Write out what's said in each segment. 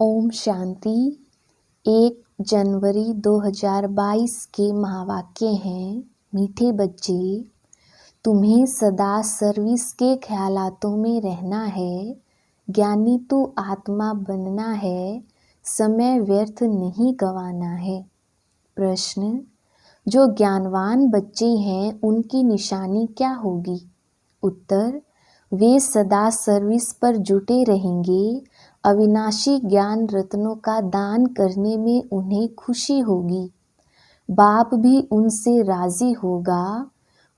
ओम शांति। 1 जनवरी 2022 के महावाक्य हैं। मीठे बच्चे, तुम्हें सदा सर्विस के ख्यालातों में रहना है। ज्ञानी तू आत्मा बनना है। समय व्यर्थ नहीं गंवाना है। प्रश्न, जो ज्ञानवान बच्चे हैं उनकी निशानी क्या होगी? उत्तर, वे सदा सर्विस पर जुटे रहेंगे। अविनाशी ज्ञान रत्नों का दान करने में उन्हें खुशी होगी। बाप भी उनसे राजी होगा।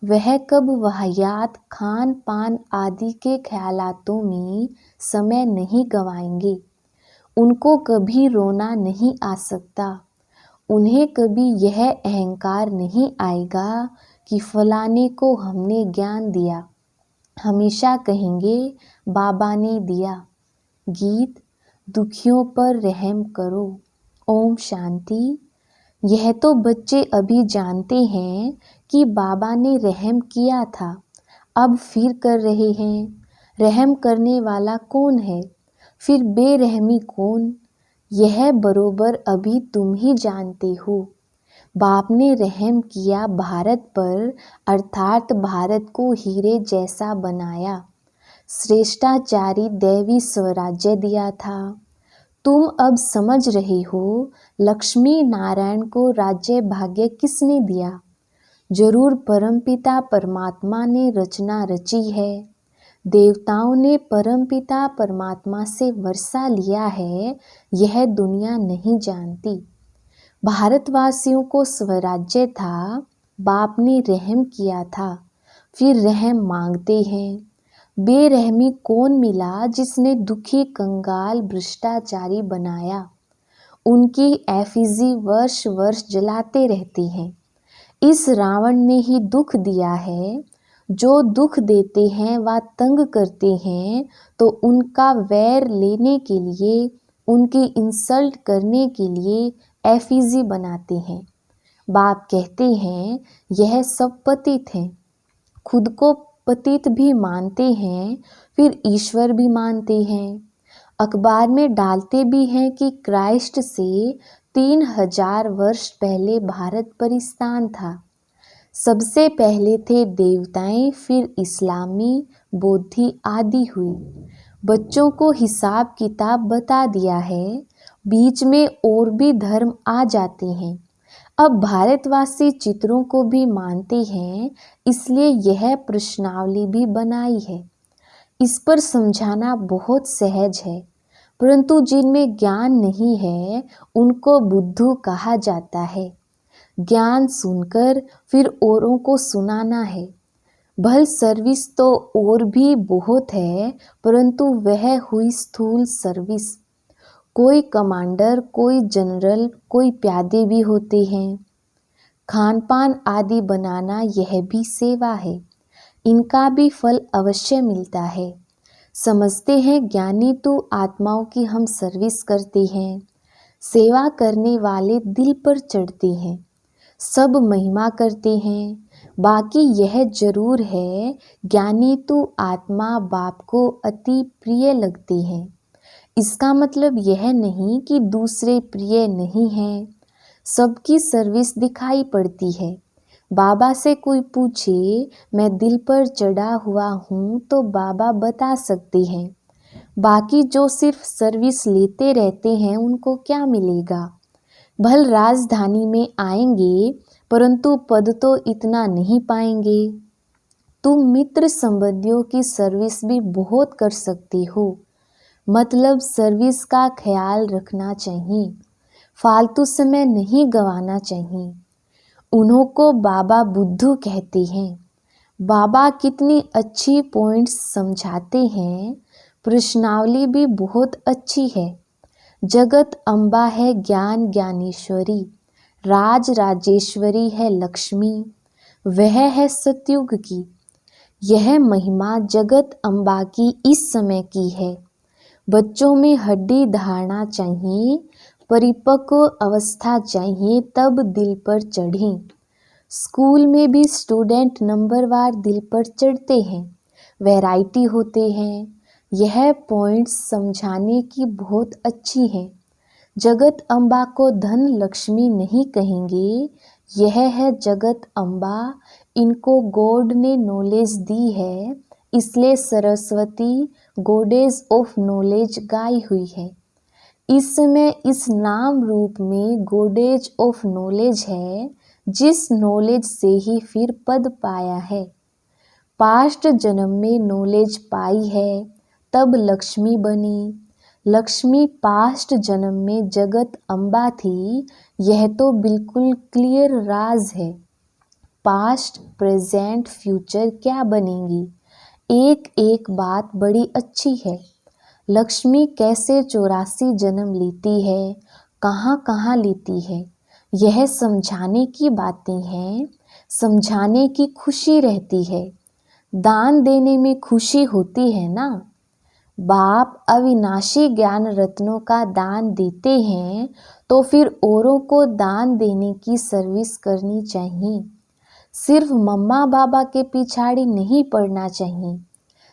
वह कब वाहियात खान पान आदि के ख्यालातों में समय नहीं गंवाएंगे। उनको कभी रोना नहीं आ सकता। उन्हें कभी यह अहंकार नहीं आएगा कि फलाने को हमने ज्ञान दिया। हमेशा कहेंगे बाबा ने दिया। गीत, दुखियों पर रहम करो। ओम शांति। यह तो बच्चे अभी जानते हैं कि बाबा ने रहम किया था, अब फिर कर रहे हैं। रहम करने वाला कौन है? फिर बेरहमी कौन? यह बरोबर अभी तुम ही जानते हो। बाप ने रहम किया भारत पर, अर्थात भारत को हीरे जैसा बनाया। श्रेष्ठाचारी दैवी स्वराज्य दिया था। तुम अब समझ रहे हो लक्ष्मी नारायण को राज्य भाग्य किसने दिया? जरूर परमपिता परमात्मा ने रचना रची है। देवताओं ने परमपिता परमात्मा से वर्षा लिया है, यह दुनिया नहीं जानती। भारतवासियों को स्वराज्य था, बाप ने रहम किया था, फिर रहम मांगते हैं। बेरहमी कौन मिला जिसने दुखी कंगाल भ्रष्टाचारी बनाया? उनकी एफिजी वर्ष वर्ष जलाते रहती हैं। इस रावण ने ही दुख दिया है। जो दुख देते हैं व तंग करते हैं तो उनका वैर लेने के लिए, उनकी इंसल्ट करने के लिए एफिजी बनाते हैं। बाप कहते हैं यह सब पतित हैं। खुद को पतित भी मानते हैं, फिर ईश्वर भी मानते हैं। अखबार में डालते भी हैं कि क्राइस्ट से 3000 वर्ष पहले भारत परिस्तान था। सबसे पहले थे देवताएं, फिर इस्लामी, बौद्धी आदि हुई। बच्चों को हिसाब किताब बता दिया है। बीच में और भी धर्म आ जाते हैं। अब भारतवासी चित्रों को भी मानते हैं, इसलिए यह प्रश्नावली भी बनाई है। इस पर समझाना बहुत सहज है, परंतु जिनमें ज्ञान नहीं है उनको बुद्धू कहा जाता है। ज्ञान सुनकर फिर औरों को सुनाना है। भल सर्विस तो और भी बहुत है, परंतु वह हुई स्थूल सर्विस। कोई कमांडर, कोई जनरल, कोई प्यादे भी होते हैं। खान पान आदि बनाना यह भी सेवा है। इनका भी फल अवश्य मिलता है। समझते हैं ज्ञानी तो आत्माओं की हम सर्विस करते हैं। सेवा करने वाले दिल पर चढ़ते हैं। सब महिमा करते हैं। बाकी यह जरूर है, ज्ञानी तो आत्मा बाप को अति प्रिय लगते हैं। इसका मतलब यह नहीं कि दूसरे प्रिय नहीं हैं। सबकी सर्विस दिखाई पड़ती है। बाबा से कोई पूछे मैं दिल पर चढ़ा हुआ हूँ तो बाबा बता सकते हैं। बाकी जो सिर्फ सर्विस लेते रहते हैं उनको क्या मिलेगा? भल राजधानी में आएंगे, परंतु पद तो इतना नहीं पाएंगे। तुम मित्र संबंधियों की सर्विस भी बहुत कर सकते हो। मतलब सर्विस का ख्याल रखना चाहिए। फालतू समय नहीं गंवाना चाहिए। उन्हों को बाबा बुद्धू कहते हैं। बाबा कितनी अच्छी पॉइंट्स समझाते हैं। प्रश्नावली भी बहुत अच्छी है। जगत अम्बा है ज्ञान ज्ञानेश्वरी, राज राजेश्वरी है लक्ष्मी, वह है सतयुग की। यह महिमा जगत अम्बा की इस समय की है। बच्चों में हड्डी धारणा चाहिए, परिपक्व अवस्था चाहिए, तब दिल पर चढ़ें। स्कूल में भी स्टूडेंट नंबरवार दिल पर चढ़ते हैं। वैरायटी होते हैं। यह पॉइंट्स समझाने की बहुत अच्छी है। जगत अम्बा को धन लक्ष्मी नहीं कहेंगे, यह है जगत अम्बा। इनको गॉड ने नॉलेज दी है, इसलिए सरस्वती गॉडेस ऑफ नॉलेज गाई हुई है। इस समय इस नाम रूप में गॉडेज ऑफ नॉलेज है, जिस नॉलेज से ही फिर पद पाया है। पास्ट जन्म में नॉलेज पाई है, तब लक्ष्मी बनी। लक्ष्मी पास्ट जन्म में जगत अम्बा थी, यह तो बिल्कुल क्लियर राज है। पास्ट प्रेजेंट फ्यूचर क्या बनेंगी, एक एक बात बड़ी अच्छी है। लक्ष्मी कैसे 84 जन्म लेती है, कहाँ कहाँ लेती है, यह समझाने की बातें हैं। समझाने की खुशी रहती है, दान देने में खुशी होती है ना। बाप अविनाशी ज्ञान रत्नों का दान देते हैं, तो फिर औरों को दान देने की सर्विस करनी चाहिए। सिर्फ मम्मा बाबा के पिछाड़ी नहीं पड़ना चाहिए,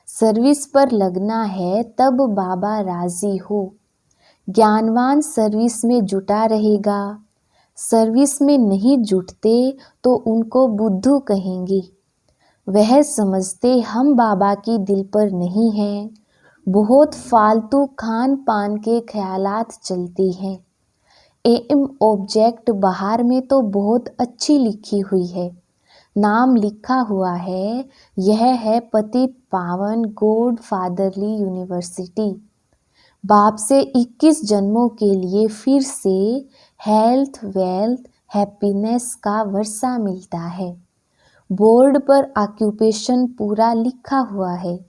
सर्विस पर लगना है, तब बाबा राजी हो। ज्ञानवान सर्विस में जुटा रहेगा, सर्विस में नहीं जुटते तो उनको बुद्धू कहेंगे। वह समझते हम बाबा की दिल पर नहीं हैं, बहुत फालतू खान पान के ख्यालात चलते हैं। एम ऑब्जेक्ट बाहर में तो बहुत अच्छी लिखी हुई है, नाम लिखा हुआ है, यह है पतित पावन गॉड फादरली यूनिवर्सिटी। बाप से 21 जन्मों के लिए फिर से हेल्थ वेल्थ हैप्पीनेस का वर्षा मिलता है। बोर्ड पर ऑक्यूपेशन पूरा लिखा हुआ है।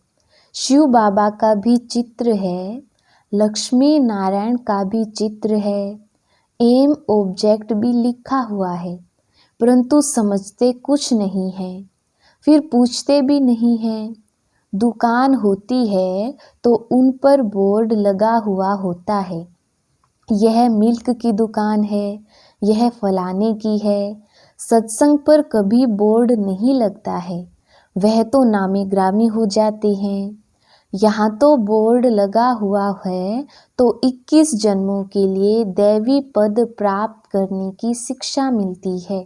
शिव बाबा का भी चित्र है, लक्ष्मी नारायण का भी चित्र है, एम ऑब्जेक्ट भी लिखा हुआ है, परंतु समझते कुछ नहीं है, फिर पूछते भी नहीं हैं। दुकान होती है तो उन पर बोर्ड लगा हुआ होता है, यह मिल्क की दुकान है, यह फलाने की है। सत्संग पर कभी बोर्ड नहीं लगता है, वह तो नामी ग्रामी हो जाते हैं। यहाँ तो बोर्ड लगा हुआ है तो 21 जन्मों के लिए दैवी पद प्राप्त करने की शिक्षा मिलती है,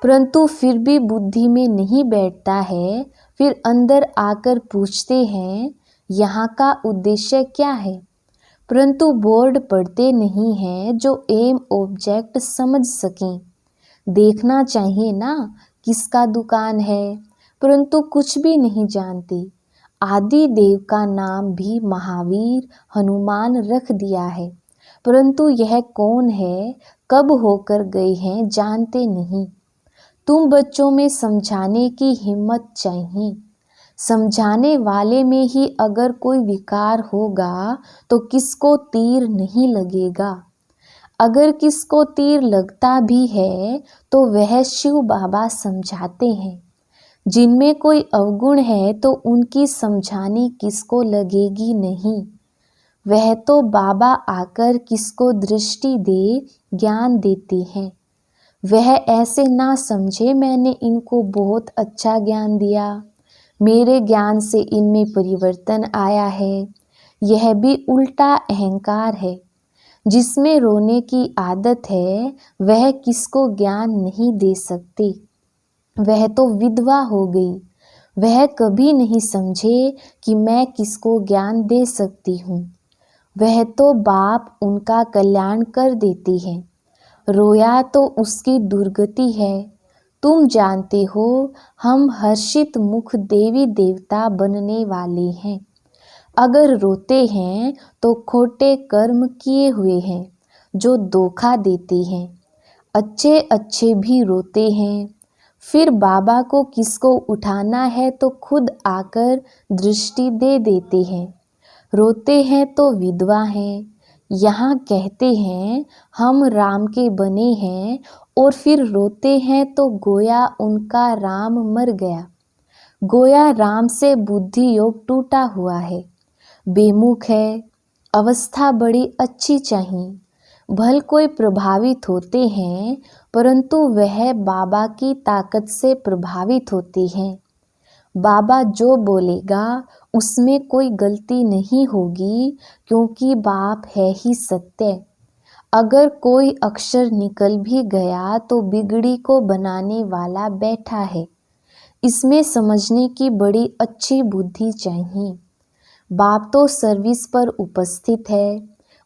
परंतु फिर भी बुद्धि में नहीं बैठता है। फिर अंदर आकर पूछते हैं यहाँ का उद्देश्य क्या है, परंतु बोर्ड पढ़ते नहीं हैं जो एम ऑब्जेक्ट समझ सकें। देखना चाहिए ना किसका दुकान है, परंतु कुछ भी नहीं जानते। आदि देव का नाम भी महावीर हनुमान रख दिया है, परंतु यह कौन है, कब होकर गए हैं जानते नहीं। तुम बच्चों में समझाने की हिम्मत चाहिए। समझाने वाले में ही अगर कोई विकार होगा तो किसको तीर नहीं लगेगा। अगर किसको तीर लगता भी है तो वह शिव बाबा समझाते हैं। जिनमें कोई अवगुण है तो उनकी समझानी किसको लगेगी नहीं। वह तो बाबा आकर किसको दृष्टि दे ज्ञान देते हैं। वह ऐसे ना समझे मैंने इनको बहुत अच्छा ज्ञान दिया, मेरे ज्ञान से इनमें परिवर्तन आया है। यह भी उल्टा अहंकार है। जिसमें रोने की आदत है वह किसको ज्ञान नहीं दे सकती। वह तो विधवा हो गई, वह कभी नहीं समझे कि मैं किसको ज्ञान दे सकती हूँ। वह तो बाप उनका कल्याण कर देती है, रोया तो उसकी दुर्गति है। तुम जानते हो हम हर्षित मुख देवी देवता बनने वाले हैं। अगर रोते हैं तो खोटे कर्म किए हुए हैं जो धोखा देते हैं। अच्छे अच्छे भी रोते हैं, फिर बाबा को किसको उठाना है तो खुद आकर दृष्टि दे देते हैं। रोते हैं तो विधवा हैं। यहाँ कहते हैं हम राम के बने हैं और फिर रोते हैं तो गोया उनका राम मर गया। गोया राम से बुद्धि योग टूटा हुआ है, बेमुख है। अवस्था बड़ी अच्छी चाहिए। भल कोई प्रभावित होते हैं, परंतु वह बाबा की ताकत से प्रभावित होते हैं। बाबा जो बोलेगा उसमें कोई गलती नहीं होगी क्योंकि बाप है ही सत्य। अगर कोई अक्षर निकल भी गया तो बिगड़ी को बनाने वाला बैठा है। इसमें समझने की बड़ी अच्छी बुद्धि चाहिए। बाप तो सर्विस पर उपस्थित है,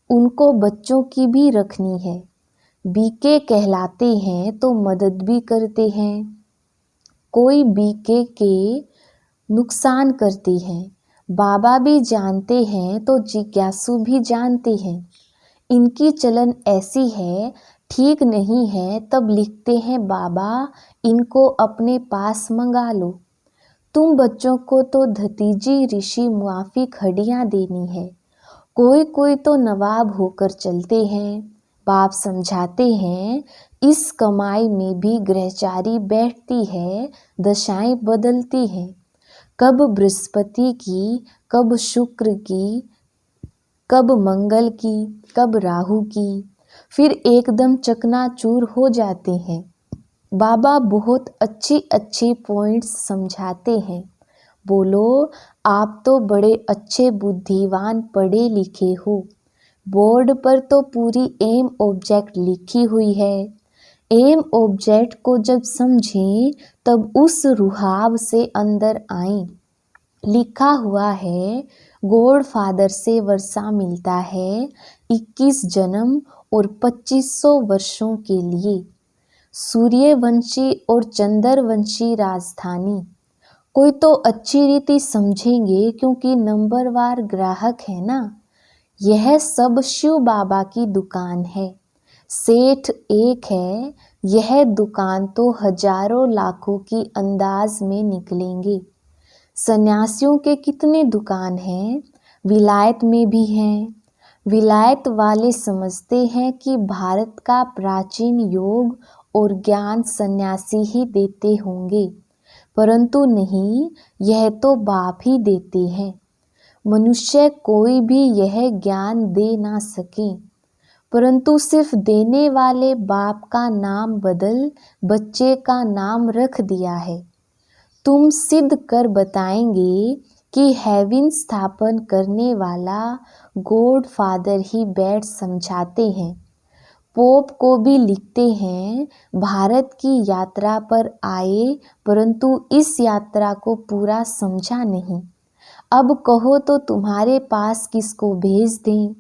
उनको बच्चों की भी रखनी है। बीके कहलाते हैं तो मदद भी करते हैं। कोई बीके के नुकसान करते हैं, बाबा भी जानते हैं तो जिज्ञासु भी जानते हैं। इनकी चलन ऐसी है, ठीक नहीं है तब लिखते हैं बाबा इनको अपने पास मंगा लो। तुम बच्चों को तो भतीजी ऋषि मुआफी खड़ियाँ देनी है। कोई कोई तो नवाब होकर चलते हैं। बाप समझाते हैं इस कमाई में भी ग्रहचारी बैठती है, दशाएं बदलती हैं। कब बृहस्पति की, कब शुक्र की, कब मंगल की, कब राहु की, फिर एकदम चकनाचूर हो जाते हैं। बाबा बहुत अच्छी अच्छी पॉइंट्स समझाते हैं। बोलो आप तो बड़े अच्छे बुद्धिवान पढ़े लिखे हो। बोर्ड पर तो पूरी एम ऑब्जेक्ट लिखी हुई है। एम ऑब्जेक्ट को जब समझें तब उस रुहाब से अंदर आएं। लिखा हुआ है गॉड फादर से वर्षा मिलता है 21 जन्म और 2500 वर्षों के लिए। सूर्यवंशी और चंद्रवंशी राजधानी। कोई तो अच्छी रीति समझेंगे क्योंकि नंबरवार ग्राहक है ना। यह सब शिव बाबा की दुकान है। सेठ एक है, यह दुकान तो हजारों लाखों की अंदाज में निकलेंगे। सन्यासियों के कितने दुकान हैं, विलायत में भी हैं। विलायत वाले समझते हैं कि भारत का प्राचीन योग और ज्ञान सन्यासी ही देते होंगे, परंतु नहीं, यह तो बाप ही देते हैं। मनुष्य कोई भी यह ज्ञान दे ना सके, परंतु सिर्फ देने वाले बाप का नाम बदल बच्चे का नाम रख दिया है। तुम सिद्ध कर बताएंगे कि हेवन स्थापन करने वाला गॉड फादर ही बैठ समझाते हैं। पोप को भी लिखते हैं भारत की यात्रा पर आए परंतु इस यात्रा को पूरा समझा नहीं। अब कहो तो तुम्हारे पास किसको भेज दें।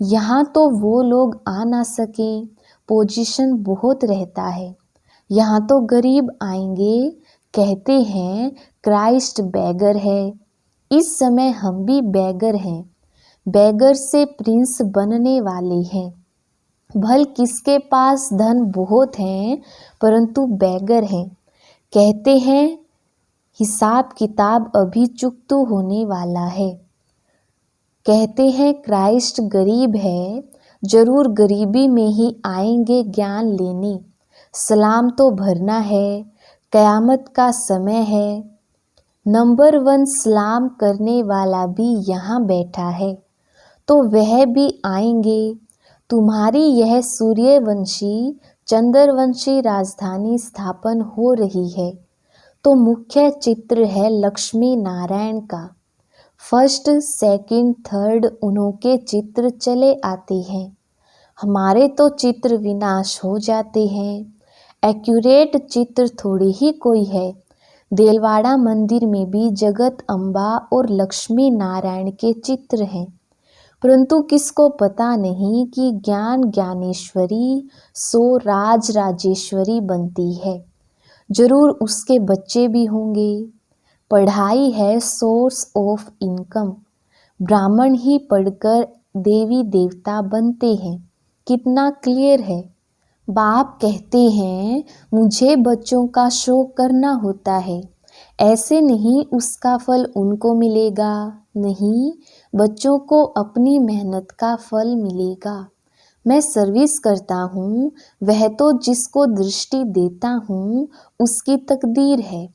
यहाँ तो वो लोग आ ना सकें, पोजीशन बहुत रहता है। यहाँ तो गरीब आएंगे, कहते हैं क्राइस्ट बैगर है। इस समय हम भी बैगर हैं, बैगर से प्रिंस बनने वाले हैं। भल किसके पास धन बहुत है परंतु बैगर हैं। कहते हैं हिसाब किताब अभी चुकतू होने वाला है। कहते हैं क्राइस्ट गरीब है, जरूर गरीबी में ही आएंगे ज्ञान लेने। सलाम तो भरना है, कयामत का समय है। नंबर 1 सलाम करने वाला भी यहाँ बैठा है, तो वह भी आएंगे। तुम्हारी यह सूर्यवंशी चंद्रवंशी राजधानी स्थापन हो रही है, तो मुख्य चित्र है लक्ष्मी नारायण का। फर्स्ट, सेकंड, थर्ड उन्होंने चित्र चले आते हैं। हमारे तो चित्र विनाश हो जाते हैं। एक्यूरेट चित्र थोड़ी ही कोई है। देलवाड़ा मंदिर में भी जगत अम्बा और लक्ष्मी नारायण के चित्र हैं, परंतु किसको पता नहीं कि ज्ञान ज्ञानेश्वरी सो राज राजेश्वरी बनती है। जरूर उसके बच्चे भी होंगे। पढ़ाई है सोर्स ऑफ इनकम। ब्राह्मण ही पढ़कर देवी देवता बनते हैं। कितना क्लियर है। बाप कहते हैं मुझे बच्चों का शो करना होता है, ऐसे नहीं उसका फल उनको मिलेगा। नहीं, बच्चों को अपनी मेहनत का फल मिलेगा। मैं सर्विस करता हूँ, वह तो जिसको दृष्टि देता हूँ उसकी तकदीर है।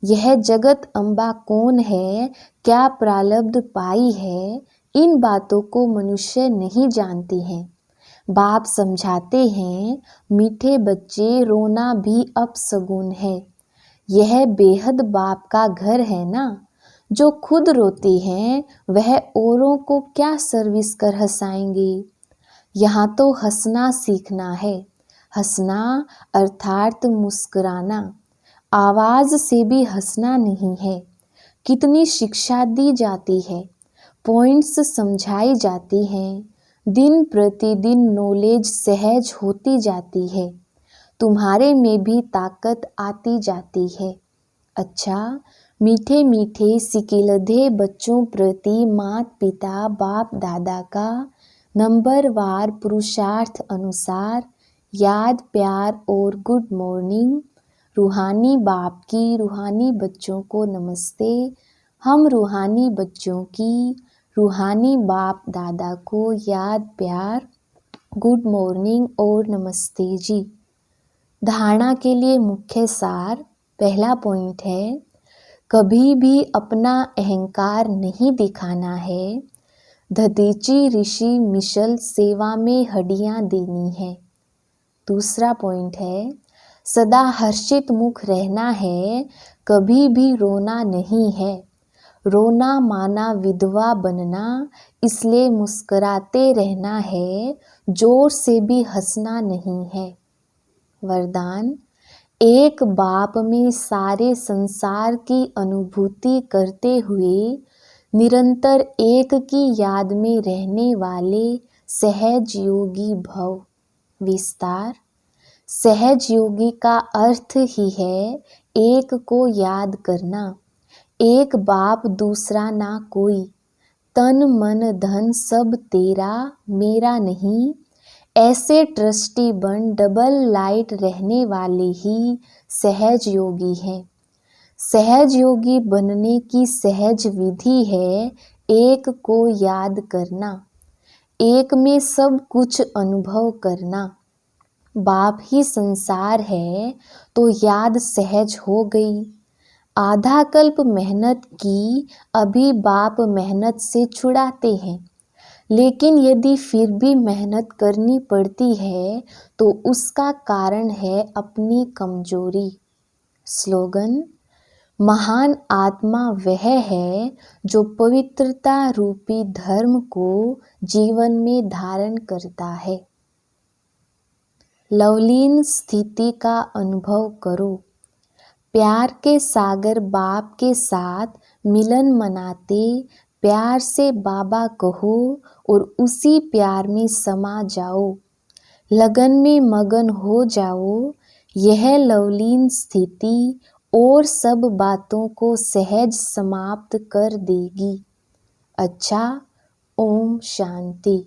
यह जगत अम्बा कौन है, क्या प्रारब्ध पाई है, इन बातों को मनुष्य नहीं जानते हैं। बाप समझाते हैं मीठे बच्चे रोना भी अपशगुन है। यह बेहद बाप का घर है ना। जो खुद रोते हैं वह औरों को क्या सर्विस कर हंसाएंगे। यहाँ तो हंसना सीखना है। हंसना अर्थात मुस्कुराना, आवाज से भी हंसना नहीं है। कितनी शिक्षा दी जाती है, पॉइंट्स समझाई जाती हैं, दिन प्रतिदिन नॉलेज सहज होती जाती है, तुम्हारे में भी ताकत आती जाती है। अच्छा, मीठे मीठे सिकिलधे बच्चों प्रति माता पिता बाप दादा का नंबरवार पुरुषार्थ अनुसार याद प्यार और गुड मॉर्निंग। रूहानी बाप की रूहानी बच्चों को नमस्ते। हम रूहानी बच्चों की रूहानी बाप दादा को याद प्यार, गुड मॉर्निंग और नमस्ते जी। धारणा के लिए मुख्य सार, पहला पॉइंट है, कभी भी अपना अहंकार नहीं दिखाना है। दधीची ऋषि मिशल सेवा में हड्डियां देनी है। दूसरा पॉइंट है, सदा हर्षित मुख रहना है, कभी भी रोना नहीं है। रोना माना विधवा बनना, इसलिए मुस्कुराते रहना है, जोर से भी हंसना नहीं है। वरदान, एक बाप में सारे संसार की अनुभूति करते हुए निरंतर एक की याद में रहने वाले सहज योगी भव। विस्तार, सहज योगी का अर्थ ही है एक को याद करना। एक बाप दूसरा ना कोई, तन मन धन सब तेरा मेरा नहीं। ऐसे ट्रस्टी बन डबल लाइट रहने वाले ही सहज योगी हैं। सहज योगी बनने की सहज विधि है एक को याद करना, एक में सब कुछ अनुभव करना। बाप ही संसार है तो याद सहज हो गई। आधा कल्प मेहनत की, अभी बाप मेहनत से छुड़ाते हैं। लेकिन यदि फिर भी मेहनत करनी पड़ती है तो उसका कारण है अपनी कमजोरी। स्लोगन, महान आत्मा वह है जो पवित्रता रूपी धर्म को जीवन में धारण करता है। लवलीन स्थिति का अनुभव करो। प्यार के सागर बाप के साथ मिलन मनाते प्यार से बाबा कहो और उसी प्यार में समा जाओ। लगन में मगन हो जाओ। यह लवलीन स्थिति और सब बातों को सहज समाप्त कर देगी। अच्छा, ओम शांति।